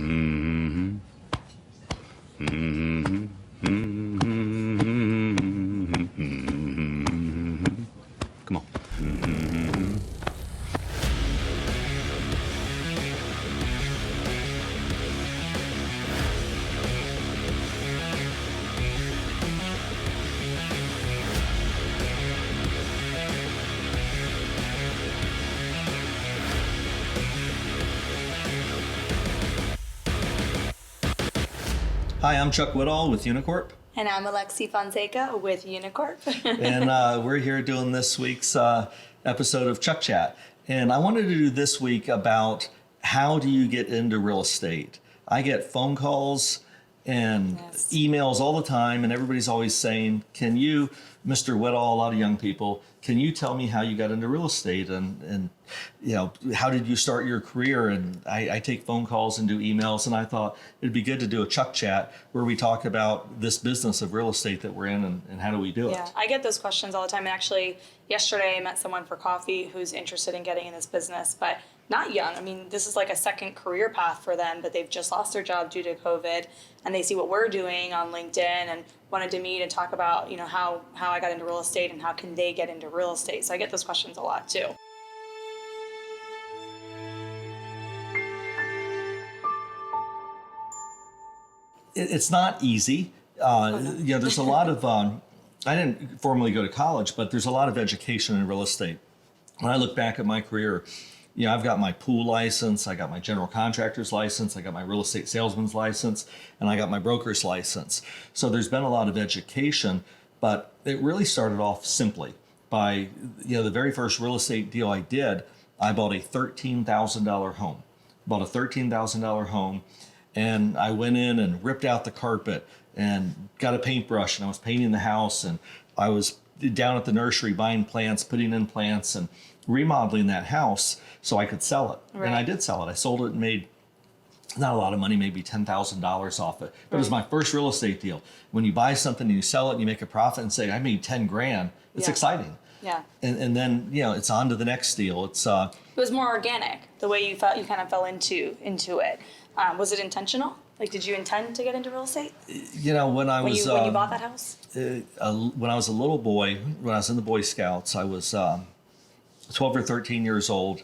Mm-hmm. Mm-hmm. Mm-hmm. Come on. Mm-hmm. Hi, I'm Chuck Whittall with Unicorp. And I'm Alexi Fonseca with Unicorp. And we're here doing this week's episode of Chuck Chat. And I wanted to do this week about how do you get into real estate? I get phone calls and emails all the time, and everybody's always saying, can you, Mr. Whittall, a lot of young people, can you tell me how you got into real estate and you know, how did you start your career? And I take phone calls and do emails, and I thought it'd be good to do a Chuck Chat where we talk about this business of real estate that we're in and how do we do it. Yeah, I get those questions all the time. And actually, yesterday I met someone for coffee who's interested in getting in this business, but not young. I mean, this is like a second career path for them, but they've just lost their job due to COVID, and they see what we're doing on LinkedIn and wanted to meet and talk about, you know, how I got into real estate and how can they get into real estate. So I get those questions a lot too. It's not easy. You know, there's a lot of, I didn't formally go to college, but there's a lot of education in real estate. When I look back at my career, you know, I've got my pool license, I got my general contractor's license, I got my real estate salesman's license, and I got my broker's license. So there's been a lot of education, but it really started off simply by, you know, the very first real estate deal I did, I bought a $13,000 home. Bought a $13,000 home, and I went in and ripped out the carpet and got a paintbrush, and I was painting the house, and I was down at the nursery buying plants, putting in plants, and remodeling that house so I could sell it. Right. And I did sell it. I sold it and made not a lot of money, maybe $10,000 off it. But it was my first real estate deal. When you buy something and you sell it and you make a profit and say, I made 10 grand, it's exciting. Yeah. And then, you know, it's on to the next deal. It was more organic, the way you felt, you kind of fell into it. Was it intentional? Like, did you intend to get into real estate? You know, when you bought that house? When I was a little boy, when I was in the Boy Scouts, I was 12 or 13 years old,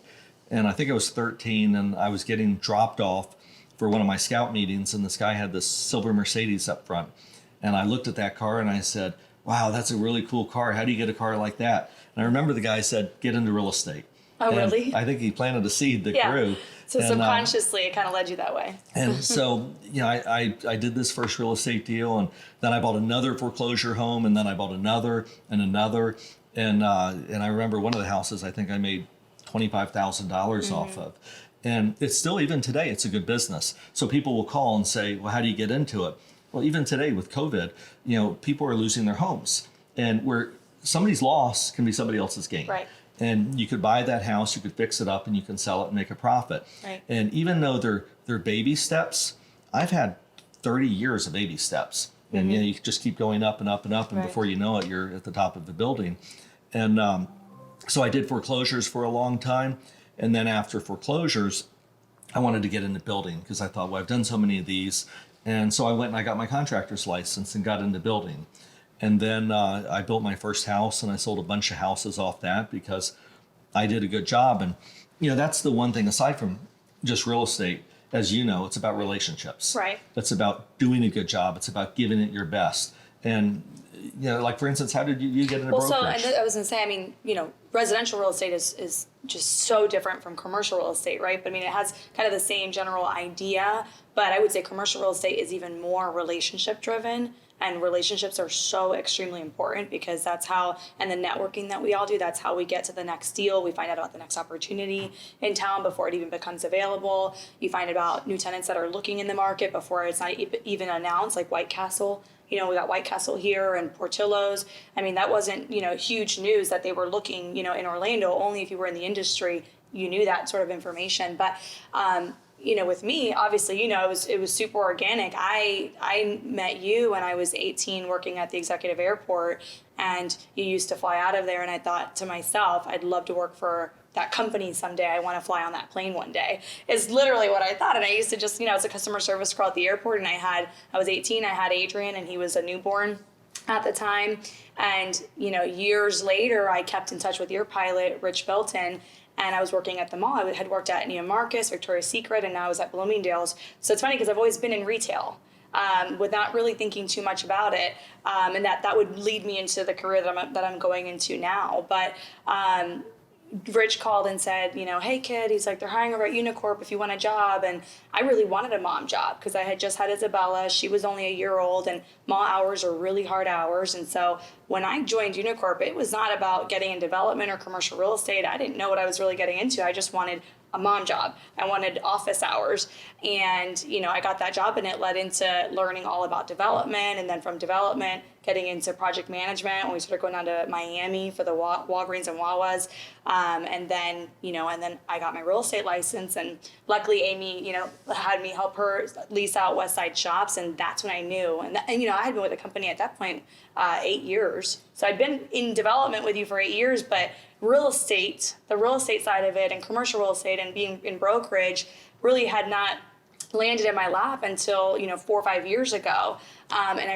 and I think I was 13, and I was getting dropped off for one of my scout meetings, and this guy had this silver Mercedes up front, and I looked at that car and I said, wow, that's a really cool car. How do you get a car like that? And I remember the guy said, get into real estate. Oh, and really? I think he planted a seed that grew. So subconsciously, it kind of led you that way. And so, you know, I did this first real estate deal, and then I bought another foreclosure home, and then I bought another and another. And I remember one of the houses I think I made $25,000 off of. And it's still, even today, it's a good business. So people will call and say, well, how do you get into it? Well, even today with COVID, you know, people are losing their homes. And where somebody's loss can be somebody else's gain. Right. And you could buy that house, you could fix it up, and you can sell it and make a profit. Right. And even though they're baby steps, I've had 30 years of baby steps. And you know, you just keep going up and up and up, and before you know it, you're at the top of the building. And so I did foreclosures for a long time. And then after foreclosures, I wanted to get into building because I thought, well, I've done so many of these. And so I went and I got my contractor's license and got into building. And then I built my first house, and I sold a bunch of houses off that because I did a good job. And, you know, that's the one thing, aside from just real estate, as you know, it's about relationships. Right. It's about doing a good job. It's about giving it your best. And, you know, like, for instance, how did you get into brokerage? So I was going to say, I mean, you know, residential real estate is just so different from commercial real estate, right? But I mean, it has kind of the same general idea, but I would say commercial real estate is even more relationship driven. And relationships are so extremely important because that's how, and the networking that we all do, that's how we get to the next deal. We find out about the next opportunity in town before it even becomes available. You find about new tenants that are looking in the market before it's not even announced, like White Castle. You know, we got White Castle here and Portillo's. I mean, that wasn't, you know, huge news that they were looking, you know, in Orlando. Only if you were in the industry, you knew that sort of information. But, you know, with me, obviously, you know, it was super organic. I met you when I was 18 working at the executive airport, and you used to fly out of there, and I thought to myself, I'd love to work for that company someday. I want to fly on that plane one day is literally what I thought. And I used to just, I was a customer service girl at the airport, and I was 18. I had Adrian, and he was a newborn at the time. And, years later, I kept in touch with your pilot, Rich Belton, and I was working at the mall. I had worked at Neiman Marcus, Victoria's Secret, and now I was at Bloomingdale's. So it's funny because I've always been in retail. With not really thinking too much about it, and that would lead me into the career that I'm going into now. But Rich called and said, hey kid, he's like, they're hiring over at Unicorp if you want a job. And I really wanted a mom job because I had just had Isabella. She was only a year old, and mom hours are really hard hours. And so when I joined Unicorp, it was not about getting in development or commercial real estate. I didn't know what I was really getting into. I just wanted a mom job. I wanted office hours. And, I got that job, and it led into learning all about development. And then from development, getting into project management when we started going down to Miami for the Walgreens and Wawas. And then I got my real estate license, and luckily Amy, had me help her lease out West Side Shops. And that's when I knew. And I had been with the company at that point 8 years. So I'd been in development with you for 8 years, but the real estate side of it, and commercial real estate and being in brokerage really had not landed in my lap until 4 or 5 years ago. And I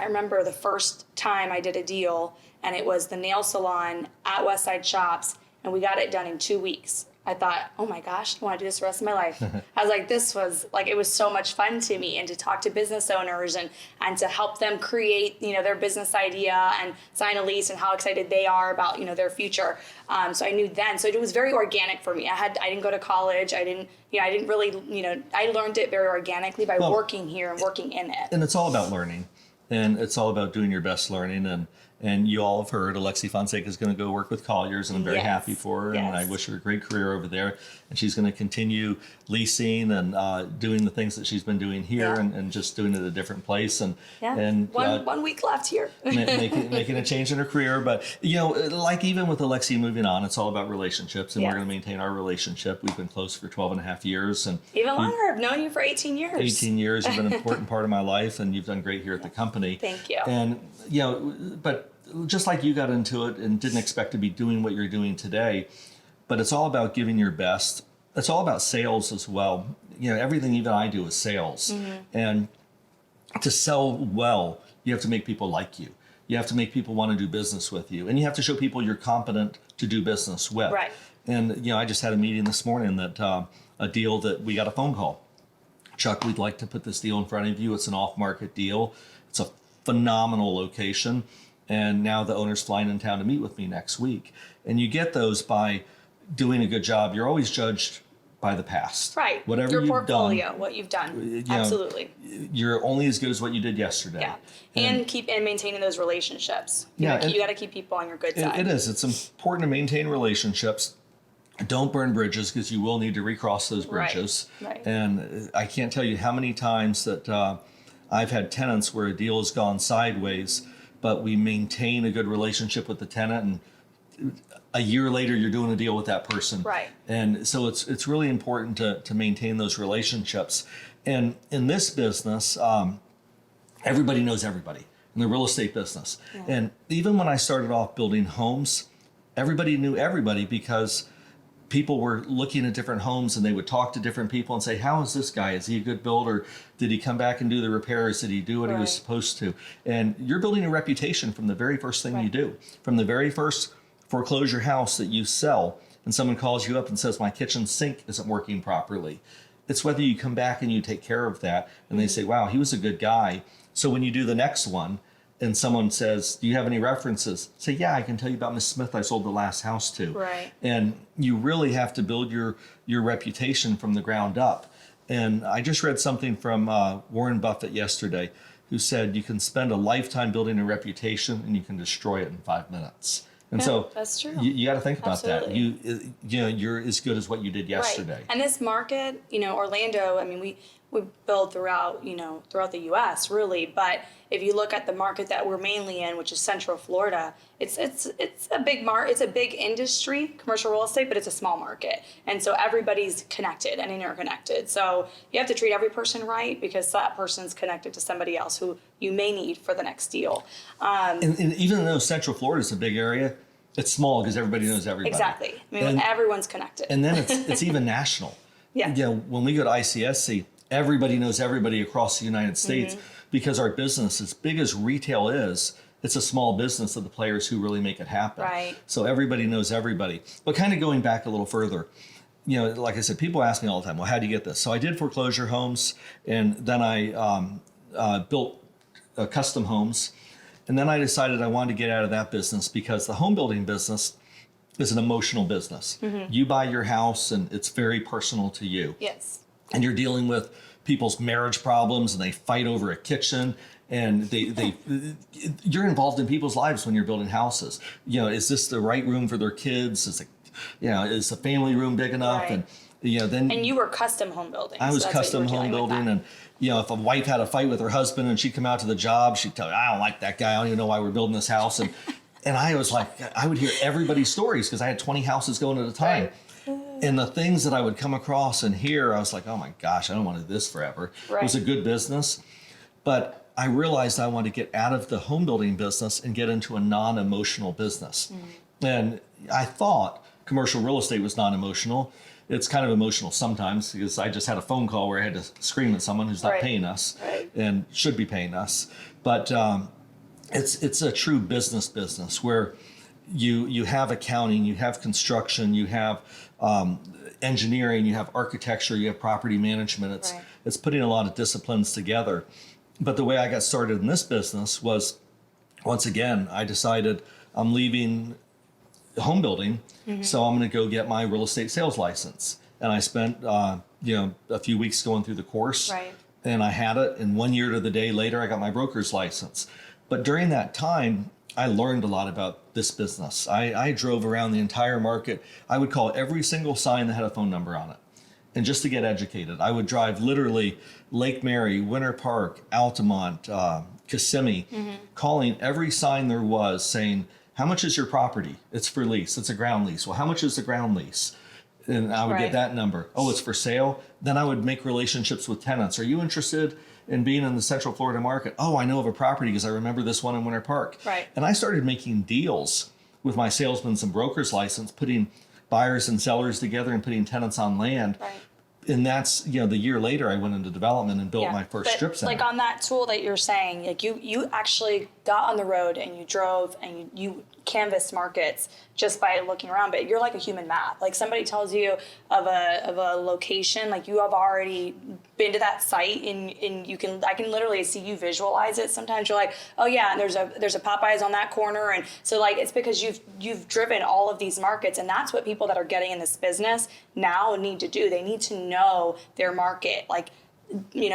remember the first time I did a deal, and it was the nail salon at West Side Shops, and we got it done in 2 weeks. I thought, oh my gosh, I want to do this the rest of my life. I was like, it was so much fun to me, and to talk to business owners and to help them create, their business idea and sign a lease, and how excited they are about, their future. So I knew then. So it was very organic for me. I didn't go to college. I didn't really, I learned it very organically by working here and working in it. And it's all about learning, and it's all about doing your best learning. And you all have heard Alexi Fonseca is going to go work with Colliers, and I'm very happy for her. Yes. And I wish her a great career over there. And she's going to continue leasing and doing the things that she's been doing here, and just doing it at a different place. And one week left here. making a change in her career. But, like even with Alexi moving on, it's all about relationships, and we're going to maintain our relationship. We've been close for 12 and a half years. And even longer. I've known you for 18 years. 18 years. You've been an important part of my life, and you've done great here at the company. Thank you. And, but just like you got into it and didn't expect to be doing what you're doing today, but it's all about giving your best. It's all about sales as well. Everything even I do is sales. Mm-hmm. And to sell well, you have to make people like you. You have to make people want to do business with you. And you have to show people you're competent to do business with. Right. And, I just had a meeting this morning that a deal that we got a phone call. Chuck, we'd like to put this deal in front of you. It's an off-market deal. It's a phenomenal location. And now the owner's flying in town to meet with me next week. And you get those by doing a good job. You're always judged by the past. Right. Whatever your you've portfolio, done, what you've done. Absolutely. You're only as good as what you did yesterday. Yeah. And maintaining those relationships. You got to keep people on your good side. It is. It's important to maintain relationships. Don't burn bridges, because you will need to recross those bridges. Right. And I can't tell you how many times that I've had tenants where a deal has gone sideways, but we maintain a good relationship with the tenant, and a year later you're doing a deal with that person. Right. And so it's really important to maintain those relationships. And in this business, everybody knows everybody in the real estate business. Yeah. And even when I started off building homes, everybody knew everybody, because people were looking at different homes, and they would talk to different people and say, how is this guy? Is he a good builder? Did he come back and do the repairs? Did he do what he was supposed to? And you're building a reputation from the very first thing you do. From the very first foreclosure house that you sell, and someone calls you up and says, my kitchen sink isn't working properly. It's whether you come back and you take care of that, and they say, wow, he was a good guy. So when you do the next one, and someone says, do you have any references? Say, yeah, I can tell you about Miss Smith I sold the last house to. Right. And you really have to build your reputation from the ground up. And I just read something from Warren Buffett yesterday, who said you can spend a lifetime building a reputation, and you can destroy it in 5 minutes. And so that's true. You got to think about Absolutely. that. You're as good as what you did yesterday. Right. And this market, Orlando, I mean, we build throughout the U.S. really, but if you look at the market that we're mainly in, which is Central Florida, it's a big it's a big industry, commercial real estate, but it's a small market, and so everybody's connected and interconnected. So you have to treat every person right, because that person's connected to somebody else who you may need for the next deal. And even though Central Florida is a big area, it's small because everybody knows everybody. Exactly. I mean, everyone's connected. And then it's even national. Yeah. You know, when we go to ICSC, everybody knows everybody across the United States because our business, as big as retail is, it's a small business of the players who really make it happen. Right. So everybody knows everybody. But kind of going back a little further, you know, like I said, people ask me all the time, well, how do you get this? So I did foreclosure homes, and then I built custom homes. And then I decided I wanted to get out of that business because the home building business is an emotional business. You buy your house and it's very personal to you. Yes. And you're dealing with people's marriage problems and they fight over a kitchen, and you're involved in people's lives when you're building houses. You know, is this the right room for their kids? Is the family room big enough? Right. And you know, then And you were custom home building. I was so that's what custom you were home dealing with building, that. and you know, if a wife had a fight with her husband and she'd come out to the job, she'd tell you, I don't like that guy. I don't even know why we're building this house. And I was like, I would hear everybody's stories because I had 20 houses going at a time. Right. And the things that I would come across and hear, I was like, oh my gosh, I don't want to do this forever. Right. It was a good business, but I realized I wanted to get out of the home building business and get into a non-emotional business. And I thought commercial real estate was non-emotional. It's kind of emotional sometimes because I just had a phone call where I had to scream at someone who's not Right. paying us Right. and should be paying us. But it's a true business where you have accounting, you have construction, you have engineering, you have architecture, you have property management. Right. It's putting a lot of disciplines together. But the way I got started in this business was, once again, I decided I'm leaving home building, so I'm going to go get my real estate sales license. And I spent a few weeks going through the course, Right. and I had it. And 1 year to the day later, I got my broker's license. But during that time, I learned a lot about this business. I drove around the entire market. I would call every single sign that had a phone number on it. And just to get educated, I would drive literally Lake Mary, Winter Park, Altamont, Kissimmee, calling every sign there was saying, how much is your property? It's for lease. It's a ground lease. Well, how much is the ground lease? And I would Right. get that number. Oh, it's for sale. Then I would make relationships with tenants. Are you interested in being in the Central Florida market? Oh, I know of a property because I remember this one in Winter Park. Right. And I started making deals with my salesman's and broker's license, putting buyers and sellers together and putting tenants on land. Right. And that's, the year later I went into development and built my first But, strip center. like on that tool that you're saying, like you actually got on the road and you drove and you canvassed markets just by looking around. But you're like a human map. Like somebody tells you of a location, like you have already been to that site and I can literally see you visualize it. Sometimes you're like, oh yeah, and there's a Popeyes on that corner, and so like it's because you've driven all of these markets, and that's what people that are getting in this business now need to do. They need to know their market, like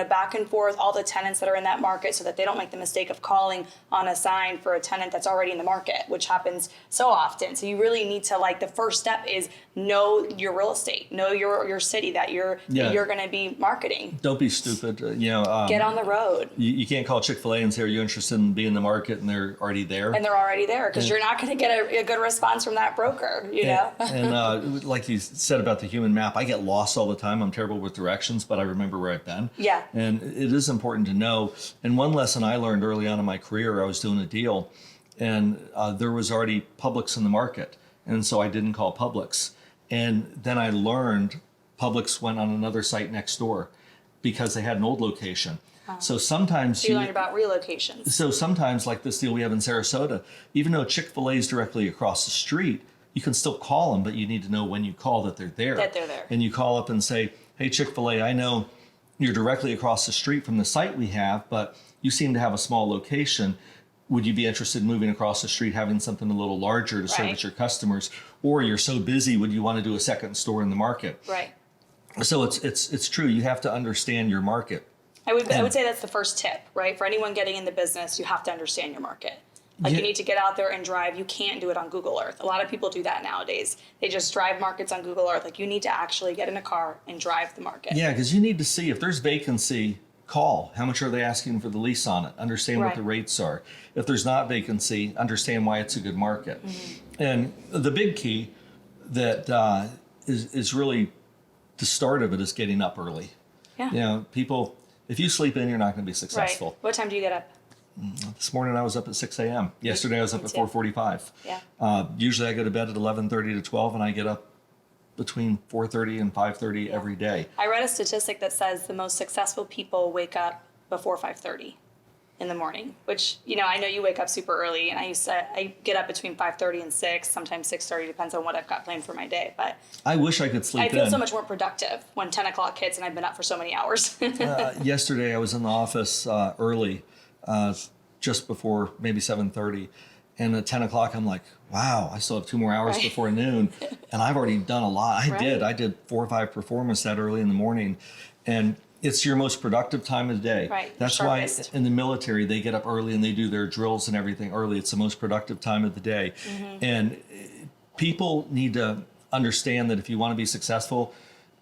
back and forth, all the tenants that are in that market, so that they don't make the mistake of calling on a sign for a tenant that's already in the market, which happens so often. So you really need to, like, the first step is know your real estate, know your city that you're going to be marketing. Don't be stupid. Get on the road. You can't call Chick-fil-A and say, are you interested in being in the market? And they're already there. And they're already there because you're not going to get a good response from that broker, know? And like you said about the human map, I get lost all the time. I'm terrible with directions, but I remember where I've been. Yeah. And it is important to know. And one lesson I learned early on in my career, I was doing a deal, and there was already Publix in the market. And so I didn't call Publix. And then I learned Publix went on another site next door because they had an old location. So sometimes you learned about relocations. So sometimes, like this deal we have in Sarasota, even though Chick-fil-A is directly across the street, you can still call them, but you need to know when you call that they're there. That they're there. And you call up and say, hey, Chick-fil-A, I know you're directly across the street from the site we have, but you seem to have a small location. Would you be interested in moving across the street, having something a little larger to service your customers? Or you're so busy, would you want to do a second store in the market? Right. So it's true. You have to understand your market. I would say that's the first tip, right? For anyone getting in the business, you have to understand your market. Like you need to get out there and drive. You can't do it on Google Earth. A lot of people do that nowadays. They just drive markets on Google Earth. Like you need to actually get in a car and drive the market. Yeah, because you need to see if there's vacancy, call. How much are they asking for the lease on it? Understand what the rates are. If there's not vacancy, understand why it's a good market. And the big key that is really the start of it is getting up early. Yeah. People, if you sleep in, you're not going to be successful. Right. What time do you get up? This morning I was up at 6 a.m. Yesterday I was up at 4:45. Yeah. Usually I go to bed at 11:30 to 12, and I get up between 4:30 and 5:30 every day. I read a statistic that says the most successful people wake up before 5:30 in the morning, which, you know, I know you wake up super early, and I get up between 5:30 and 6, sometimes 6:30, depends on what I've got planned for my day. But I wish I could sleep I feel in. so much more productive when 10 o'clock hits and I've been up for so many hours. Yesterday I was in the office early, just before maybe 7:30, and at 10 o'clock I'm like, wow, I still have 2 more hours before noon, and I've already done a lot. I did 4 or 5 performances that early in the morning, and it's your most productive time of the day. Right. That's Sharpest. why in the military they get up early and they do their drills and everything early. It's the most productive time of the day. And people need to understand that if you want to be successful,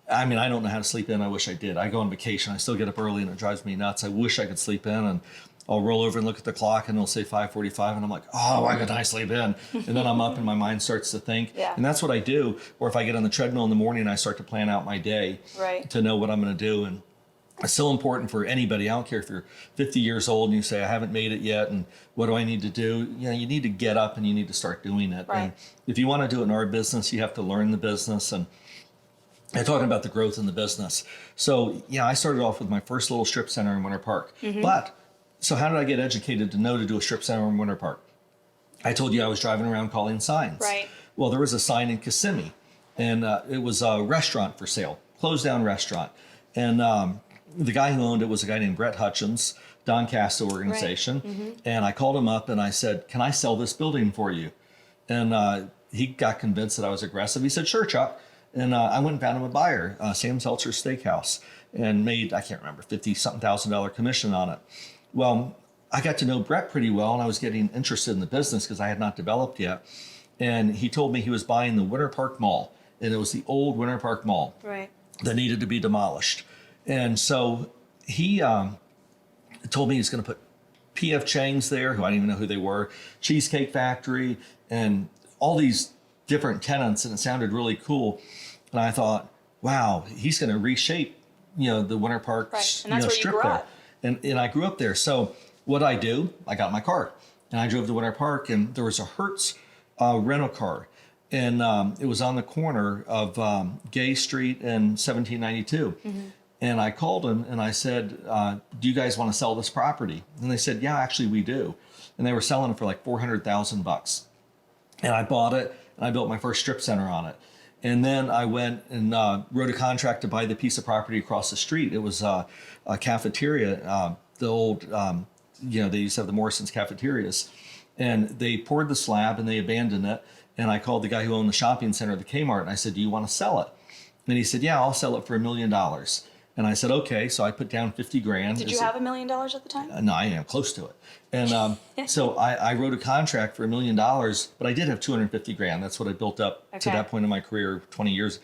I mean, I don't know how to sleep in. I wish I did. I go on vacation. I still get up early and it drives me nuts. I wish I could sleep in, and I'll roll over and look at the clock and it'll say 5:45 and I'm like, oh, why couldn't I sleep in? And then I'm up and my mind starts to think. Yeah. And that's what I do. Or if I get on the treadmill in the morning, I start to plan out my day to know what I'm going to do. And it's so important for anybody. I don't care if you're 50 years old and you say, I haven't made it yet, and what do I need to do? You know, you need to get up and you need to start doing it. Right. And if you want to do it in our business, you have to learn the business. And I'm talking about the growth in the business. So, yeah, I started off with my first little strip center in Winter Park. But, so how did I get educated to know to do a strip center in Winter Park? I told you I was driving around calling signs. Right. Well, there was a sign in Kissimmee, and it was a restaurant for sale, closed down restaurant. And the guy who owned it was a guy named Brett Hutchens, Don CASTO organization. And I called him up and I said, can I sell this building for you? And he got convinced that I was aggressive. He said, sure, Chuck. And I went and found him a buyer, Sam Seltzer's Steakhouse, and made, I can't remember, $50-something thousand commission on it. Well, I got to know Brett pretty well, and I was getting interested in the business because I had not developed yet. And he told me he was buying the Winter Park Mall, and it was the old Winter Park Mall that needed to be demolished. And so he told me he was going to put P.F. Chang's there, who I didn't even know who they were, Cheesecake Factory, and all these different tenants, and it sounded really cool. And I thought, wow, he's going to reshape, the Winter Park And that's where strip you grew there. up. And I grew up there. So what I do, I got my car and I drove to Winter Park, and there was a Hertz rental car. And it was on the corner of Gay Street and 1792. And I called him and I said, do you guys want to sell this property? And they said, yeah, actually we do. And they were selling it for like $400,000. And I bought it and I built my first strip center on it. And then I went and wrote a contract to buy the piece of property across the street. It was a cafeteria, the old, they used to have the Morrison's cafeterias. And they poured the slab and they abandoned it. And I called the guy who owned the shopping center, the Kmart, and I said, do you want to sell it? And he said, yeah, I'll sell it for $1 million. And I said, okay. So I put down $50,000. Did you have $1 million at the time? No, I am close to it. And so I wrote a contract for $1 million, but I did have $250,000. That's what I built up to that point in my career. 20 years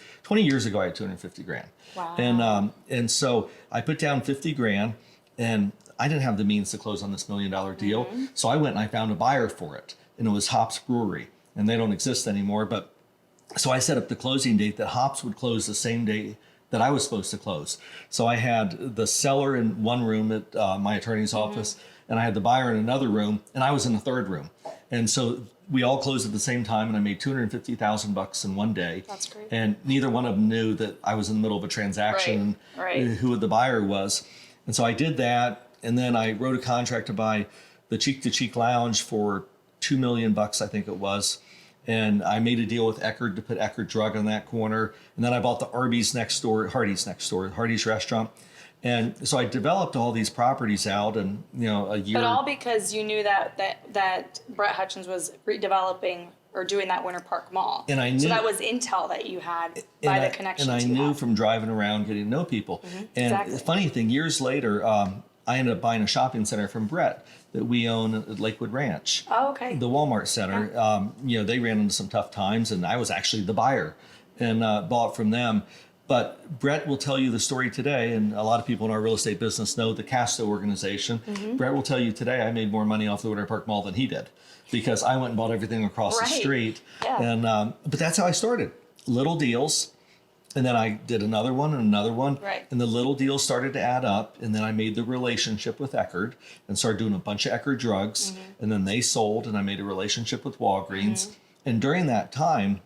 ago, I had $250,000. Wow. And so I put down $50,000, and I didn't have the means to close on this $1 million deal. So I went and I found a buyer for it, and it was Hops Brewery, and they don't exist anymore. But so I set up the closing date that Hops would close the same day that I was supposed to close. So I had the seller in one room at my attorney's office, and I had the buyer in another room, and I was in the third room. And so we all closed at the same time, and I made $250,000 in one day. That's great. And neither one of them knew that I was in the middle of a transaction, and who the buyer was. And so I did that, and then I wrote a contract to buy the Cheek to Cheek Lounge for $2 million, I think it was. And I made a deal with Eckerd to put Eckerd Drug on that corner. And then I bought the Hardee's next door, Hardee's restaurant. And so I developed all these properties out in, a year. But all because you knew that Brett Hutchens was redeveloping or doing that Winter Park Mall. And I knew, so that was intel that you had by the connections you had. And I knew from driving around, getting to know people. And the funny thing, years later, I ended up buying a shopping center from Brett that we own at Lakewood Ranch. Oh, okay. The Walmart Center. They ran into some tough times, and I was actually the buyer and bought from them. But Brett will tell you the story today, and a lot of people in our real estate business know the CASTO organization. Brett will tell you today I made more money off the Winter Park Mall than he did because I went and bought everything across the street. Yeah. And but that's how I started. Little deals. And then I did another one and another one. Right. And the little deals started to add up. And then I made the relationship with Eckerd and started doing a bunch of Eckerd drugs. And then they sold and I made a relationship with Walgreens. And during that time,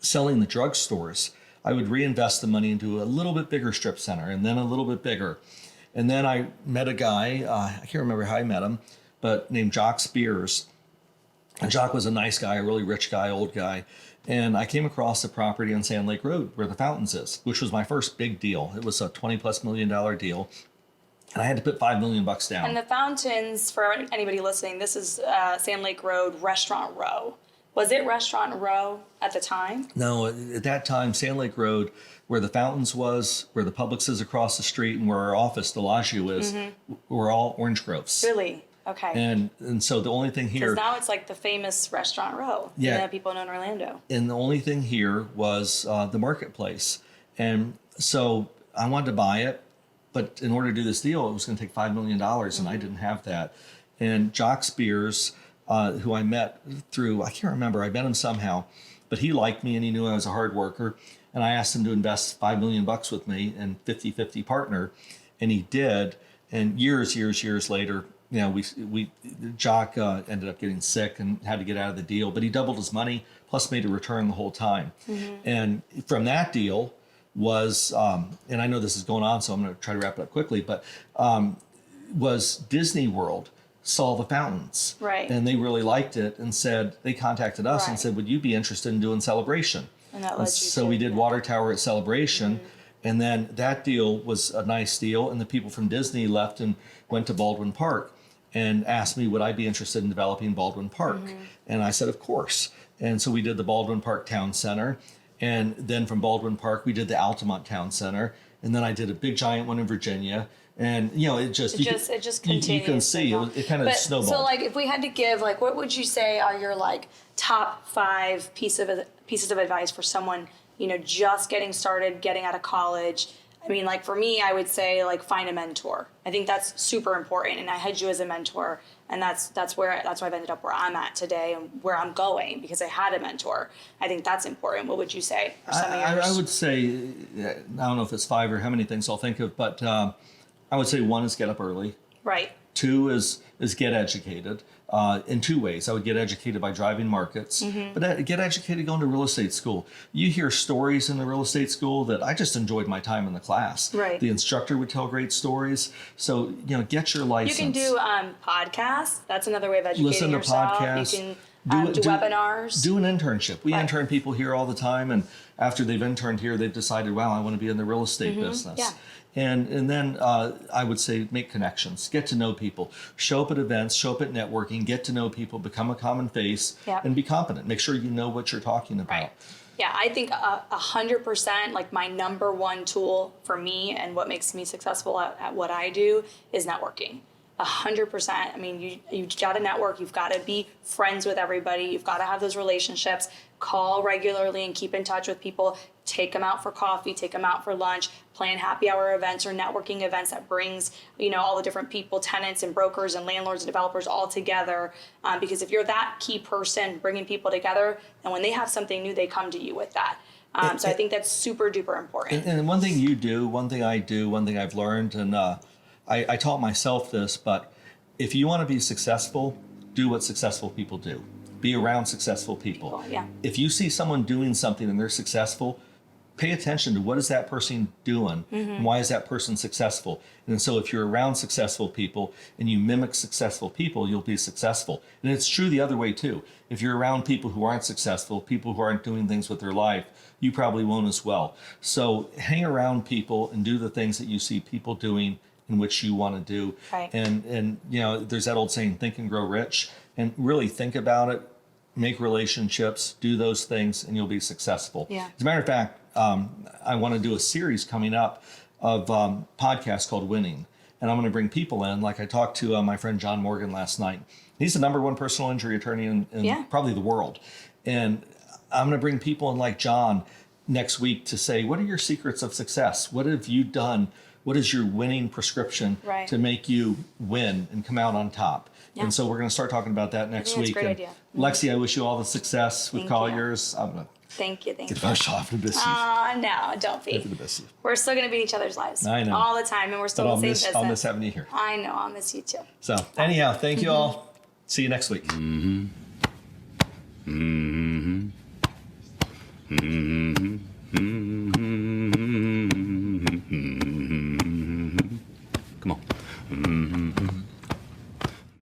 selling the drugstores, I would reinvest the money into a little bit bigger strip center and then a little bit bigger. And then I met a guy, I can't remember how I met him, but named Jock Spears. And Jock was a nice guy, a really rich guy, old guy. And I came across the property on Sand Lake Road where the Fountains is, which was my first big deal. It was a $20+ million deal. And I had to put $5 million down. And the Fountains, for anybody listening, this is Sand Lake Road, Restaurant Row. Was it Restaurant Row at the time? No, at that time, Sand Lake Road, where the Fountains was, where the Publix is across the street, and where our office, Delagio, is, were all orange groves. Really? Okay. And so the only thing here... Because now it's like the famous Restaurant Row. Yeah. That people know in Orlando. And the only thing here was the marketplace. And so I wanted to buy it, but in order to do this deal, it was going to take $5 million, and I didn't have that. And Jock Spears, who I met through, I can't remember, I met him somehow, but he liked me and he knew I was a hard worker. And I asked him to invest $5 million with me and 50-50 partner. And he did. And years later, you know, Jock ended up getting sick and had to get out of the deal, but he doubled his money plus made a return the whole time. And from that deal was, and I know this is going on, so I'm going to try to wrap it up quickly, but was Disney World saw the Fountains. Right. And they really liked it and said, they contacted us and Right. said, would you be interested in doing Celebration? And that led you So to- we did Water Tower at Celebration. And then that deal was a nice deal. And the people from Disney left and went to Baldwin Park and asked me, would I be interested in developing Baldwin Park? And I said, of course. And so we did the Baldwin Park Town Center. And then from Baldwin Park, we did the Altamont Town Center. And then I did a big giant one in Virginia. And, you know, it just continues. you can see it kind of But, snowballed. So, like, if we had to give, like, what would you say are your, like, top 5 pieces of advice for someone, you know, just getting started, getting out of college? I mean, like, for me, I would say, like, find a mentor. I think that's super important. And I had you as a mentor. And that's why I've ended up where I'm at today and where I'm going, because I had a mentor. I think that's important. What would you say for some of yours? I would say, I don't know if it's 5 or how many things I'll think of, but I would say 1 is get up early. Right. 2 is get educated in 2 ways. I would get educated by driving markets, but get educated going to real estate school. You hear stories in the real estate school that I just enjoyed my time in the class. Right. The instructor would tell great stories. So, you know, get your license. You can do podcasts. That's another way of educating Listen to yourself. podcasts. You can do webinars. Do an internship. We Right. intern people here all the time, and after they've interned here, they've decided, wow, I want to be in the real estate business. Yeah. And then I would say make connections, get to know people, show up at events, show up at networking, get to know people, become a common face, Yep. and be competent. Make sure you know what you're talking about. Right. Yeah, I think 100%, like, my number one tool for me and what makes me successful at what I do is networking. 100%. I mean, you got to network. You've got to be friends with everybody. You've got to have those relationships. Call regularly and keep in touch with people. Take them out for coffee. Take them out for lunch. Plan happy hour events or networking events that brings, you know, all the different people, tenants and brokers and landlords and developers all together. Because if you're that key person bringing people together, and when they have something new, they come to you with that. So I think that's super duper important. And one thing you do, one thing I do, one thing I've learned, and I taught myself this, but if you want to be successful, do what successful people do. Be around successful people. Yeah. If you see someone doing something and they're successful, pay attention to what is that person doing and why is that person successful. And so if you're around successful people and you mimic successful people, you'll be successful. And it's true the other way too. If you're around people who aren't successful, people who aren't doing things with their life, you probably won't as well. So hang around people and do the things that you see people doing in which you want to do. Right. And you know, there's that old saying, think and grow rich, and really think about it, make relationships, do those things, and you'll be successful. Yeah. As a matter of fact, I want to do a series coming up of podcasts called Winning. And I'm going to bring people in, like I talked to my friend John Morgan last night. He's the #1 personal injury attorney in probably the world. And I'm going to bring people in like John next week to say, what are your secrets of success? What have you done? What is your winning prescription Right. to make you win and come out on top? Yeah. And so we're going to start talking about that next think that's week. a great And idea. Lexi, I wish you all the success with Thank Colliers. I'm going to Thank you. Gosh, I've miss you. No, don't be. I've miss you. We're still going to be in each other's lives. I know. All the time, and we're still But in the same business. I'll miss having you here. I know. I'll miss you too. So anyhow, thank you all. See you next week. Mm-hmm. Mm-hmm. Mm-hmm. Mm-hmm. Come on. Mm-hmm.